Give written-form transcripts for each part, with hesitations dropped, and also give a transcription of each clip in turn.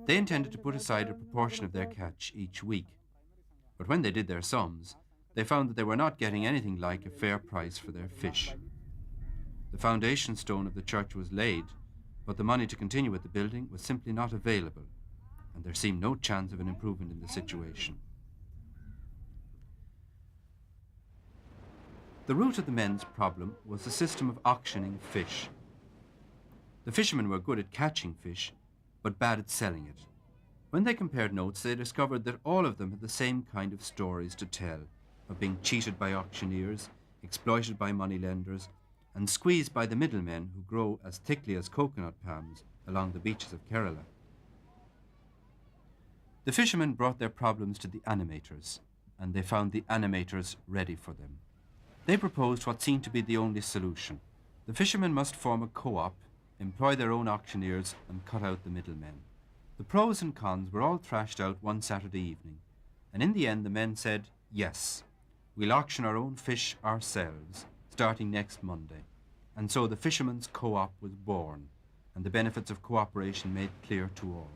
They intended to put aside a proportion of their catch each week. But when they did their sums, they found that they were not getting anything like a fair price for their fish. The foundation stone of the church was laid, but the money to continue with the building was simply not available, and there seemed no chance of an improvement in the situation. The root of the men's problem was the system of auctioning fish. The fishermen were good at catching fish, but bad at selling it. When they compared notes, they discovered that all of them had the same kind of stories to tell, of being cheated by auctioneers, exploited by moneylenders, and squeezed by the middlemen who grow as thickly as coconut palms along the beaches of Kerala. The fishermen brought their problems to the animators, and they found the animators ready for them. They proposed what seemed to be the only solution. The fishermen must form a co-op, employ their own auctioneers, and cut out the middlemen. The pros and cons were all thrashed out one Saturday evening, and in the end the men said, yes, we'll auction our own fish ourselves, starting next Monday. And so the fishermen's co-op was born, and the benefits of cooperation made clear to all.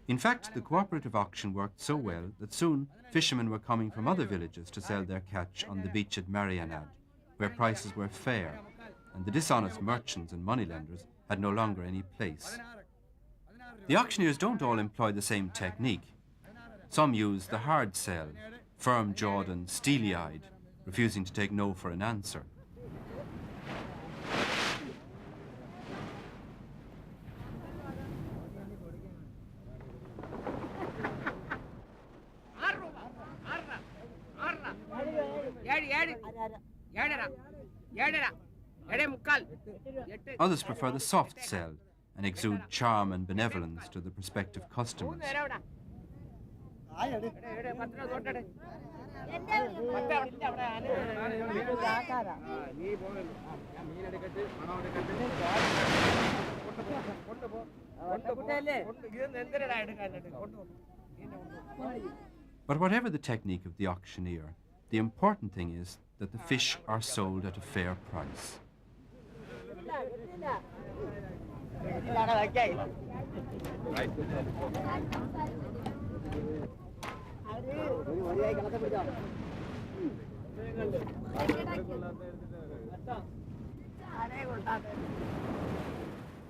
In fact, the cooperative auction worked so well that soon fishermen were coming from other villages to sell their catch on the beach at Marianad, where prices were fair, and the dishonest merchants and moneylenders had no longer any place. The auctioneers don't all employ the same technique. Some use the hard sell, firm-jawed and steely-eyed, refusing to take no for an answer. Others prefer the soft sell and exude charm and benevolence to the prospective customers. But whatever the technique of the auctioneer, the important thing is that the fish are sold at a fair price.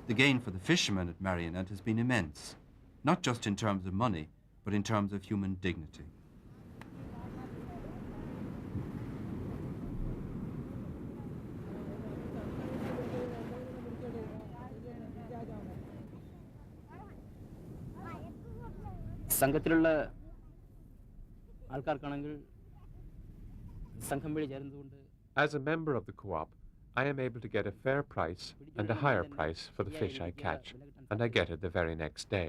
The gain for the fishermen at Marianad has been immense, not just in terms of money, but in terms of human dignity. സംഘത്തിലുള്ള ആൾക്കാർക്കാണെങ്കിൽ സംഘം വഴി ചേർന്നുകൊണ്ട് As a member of the co-op, I am able to get a fair price and a higher price for the fish I catch, and I get it the very next day.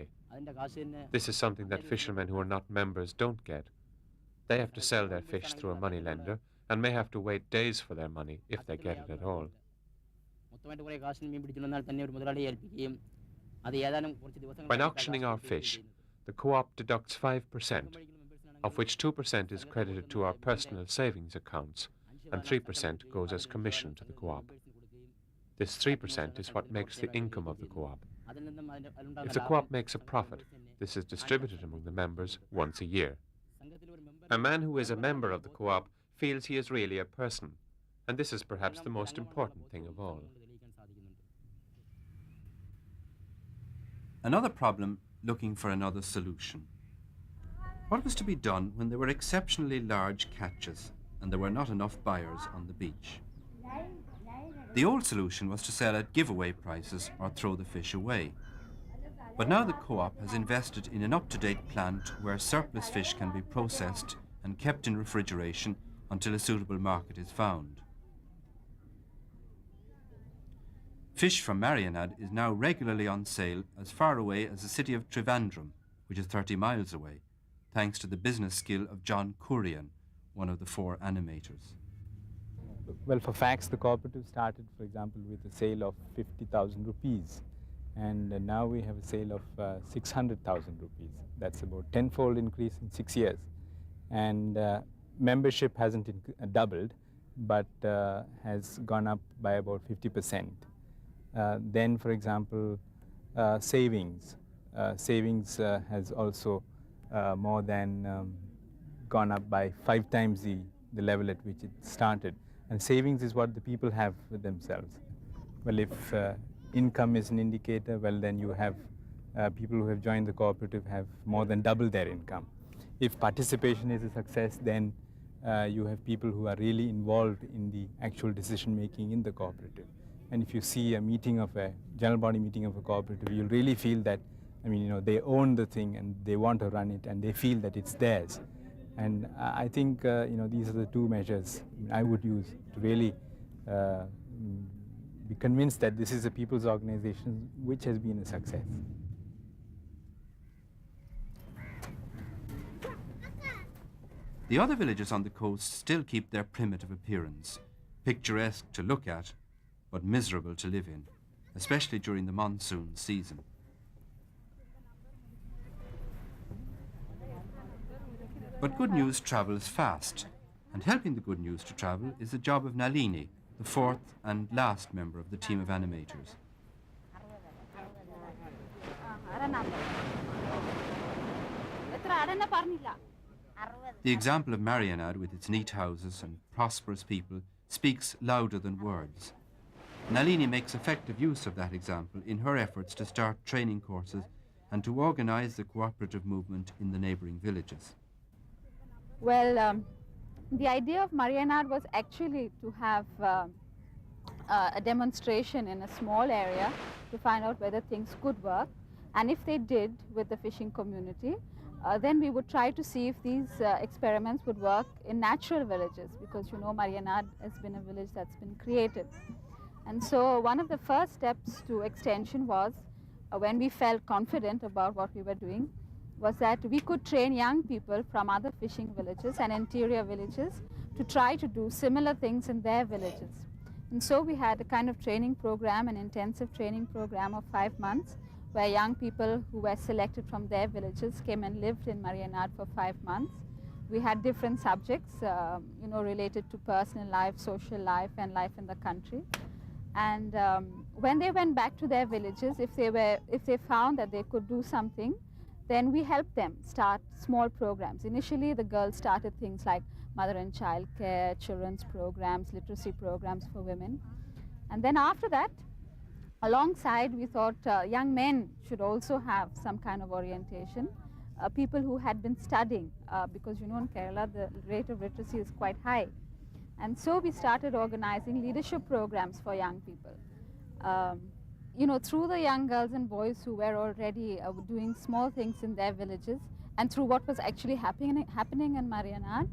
This is something that fishermen who are not members don't get. They have to sell their fish through a moneylender and may have to wait days for their money if they get it at all. When auctioning our fish, the co-op deducts 5%, of which 2% is credited to our personal savings accounts, and 3% goes as commission to the co-op. This 3% is what makes the income of the co-op. If the co-op makes a profit, this is distributed among the members once a year. A man who is a member of the co-op feels he is really a person, and this is perhaps the most important thing of all. Another problem looking for another solution. What was to be done when there were exceptionally large catches and there were not enough buyers on the beach? The old solution was to sell at giveaway prices or throw the fish away. But now the co-op has invested in an up-to-date plant where surplus fish can be processed and kept in refrigeration until a suitable market is found. Fish from Marianad is now regularly on sale as far away as the city of Trivandrum, which is 30 miles away, thanks to the business skill of John Kurian, one of the 4 animators. Well, for facts, the cooperative started, for example, with a sale of 50,000 rupees. And now we have a sale of 600,000 rupees. That's about 10-fold increase in 6 years. And membership hasn't doubled, but has gone up by about 50%. Then, for example, savings. Savings has also more than gone up by 5 times the level at which it started. And savings is what the people have with themselves. Well, if income is an indicator, well, then you have people who have joined the cooperative have more than double their income. If participation is a success, then you have people who are really involved in the actual decision making in the cooperative. And if you see a meeting of a general body meeting of a cooperative, you'll really feel that, I mean, you know, they own the thing and they want to run it and they feel that it's theirs. And I think, you know, these are the two measures I would use to really be convinced that this is a people's organization which has been a success. The other villages on the coast still keep their primitive appearance, picturesque to look at, but miserable to live in, especially during the monsoon season. But good news travels fast, and helping the good news to travel is the job of Nalini, the fourth and last member of the team of animators. The example of Marianad, with its neat houses and prosperous people, speaks louder than words. Nalini makes effective use of that example in her efforts to start training courses and to organize the cooperative movement in the neighboring villages. Well, the idea of Marianad was actually to have a demonstration in a small area to find out whether things could work, and if they did with the fishing community, then we would try to see if these experiments would work in natural villages, because you know Marianad has been a village that's been created. And so one of the first steps to extension was, when we felt confident about what we were doing, was that we could train young people from other fishing villages and interior villages to try to do similar things in their villages. And so we had a kind of training program, an intensive training program of 5 months, where young people who were selected from their villages came and lived in Marianad for 5 months. We had different subjects, you know, related to personal life, social life, and life in the country. And when they went back to their villages, if they found that they could do something, then we helped them start small programs. Initially, the girls started things like mother and child care, children's programs, literacy programs for women. And then after that, alongside, we thought young men should also have some kind of orientation, people who had been studying, because you know in Kerala the rate of literacy is quite high. And so we started organizing leadership programs for young people. You know, through the young girls and boys who were already doing small things in their villages, and through what was actually happening in Marianad,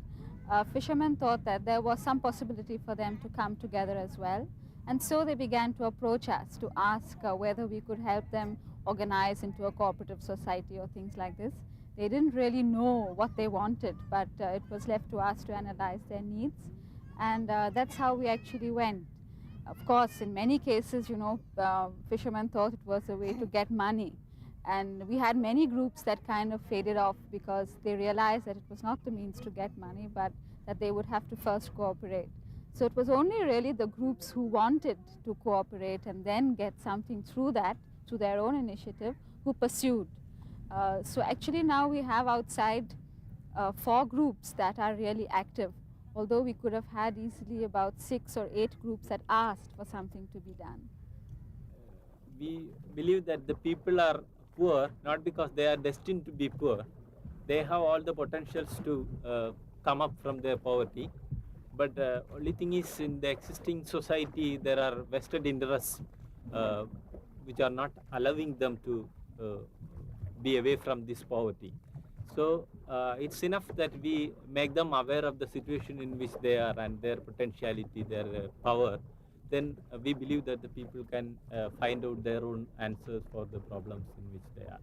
fishermen thought that there was some possibility for them to come together as well. And so they began to approach us to ask whether we could help them organize into a cooperative society or things like this. They didn't really know what they wanted, but it was left to us to analyze their needs. And that's how we actually went. Of course, in many cases, you know, fishermen thought it was a way to get money. And we had many groups that kind of faded off because they realized that it was not the means to get money, but that they would have to first cooperate. So it was only really the groups who wanted to cooperate and then get something through that, through their own initiative, who pursued. So actually now we have outside 4 groups that are really active, although we could have had easily about 6 or 8 groups that asked for something to be done. We believe that the people are poor not because they are destined to be poor. They have all the potentials to come up from their poverty. But the only thing is, in the existing society, there are vested interests which are not allowing them to be away from this poverty. So it's enough that we make them aware of the situation in which they are and their potentiality, their power. Then we believe that the people can find out their own answers for the problems in which they are.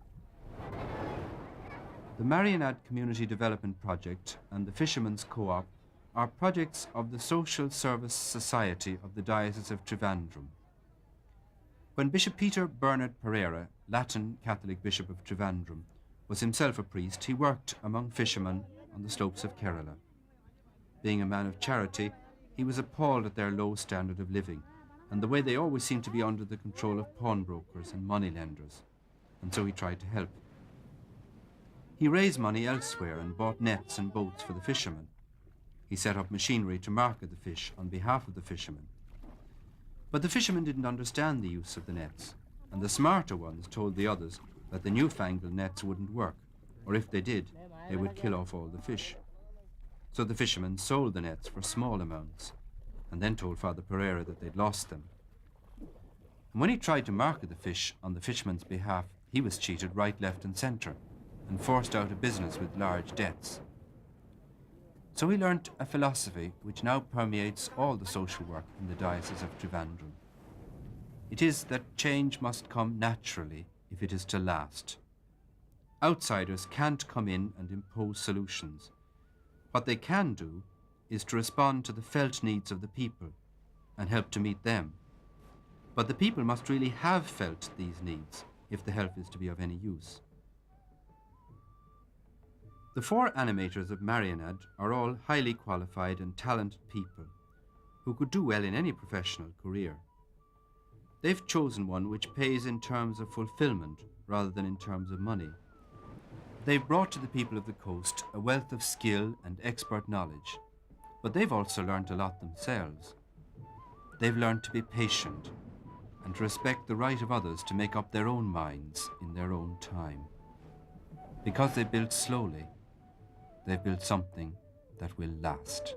The Marianad Community Development Project and the Fishermen's Co-op are projects of the Social Service Society of the Diocese of Trivandrum. When Bishop Peter Bernard Pereira, Latin Catholic Bishop of Trivandrum, was himself a priest, he worked among fishermen on the slopes of Kerala. Being a man of charity, he was appalled at their low standard of living and the way they always seemed to be under the control of pawnbrokers and moneylenders, and so he tried to help. He raised money elsewhere and bought nets and boats for the fishermen. He set up machinery to market the fish on behalf of the fishermen. But the fishermen didn't understand the use of the nets, and the smarter ones told the others that the newfangled nets wouldn't work, or if they did, they would kill off all the fish. So the fishermen sold the nets for small amounts, and then told Father Pereira that they'd lost them. And when he tried to market the fish on the fishermen's behalf, he was cheated right, left and centre, and forced out of business with large debts. So he learnt a philosophy which now permeates all the social work in the Diocese of Trivandrum. It is that change must come naturally if it is to last. Outsiders can't come in and impose solutions. What they can do is to respond to the felt needs of the people and help to meet them. But the people must really have felt these needs if the help is to be of any use. The 4 animators of Marianad are all highly qualified and talented people who could do well in any professional career. They've chosen one which pays in terms of fulfillment rather than in terms of money. They've brought to the people of the coast a wealth of skill and expert knowledge, but they've also learnt a lot themselves. They've learnt to be patient and to respect the right of others to make up their own minds in their own time. Because they built slowly, they've built something that will last.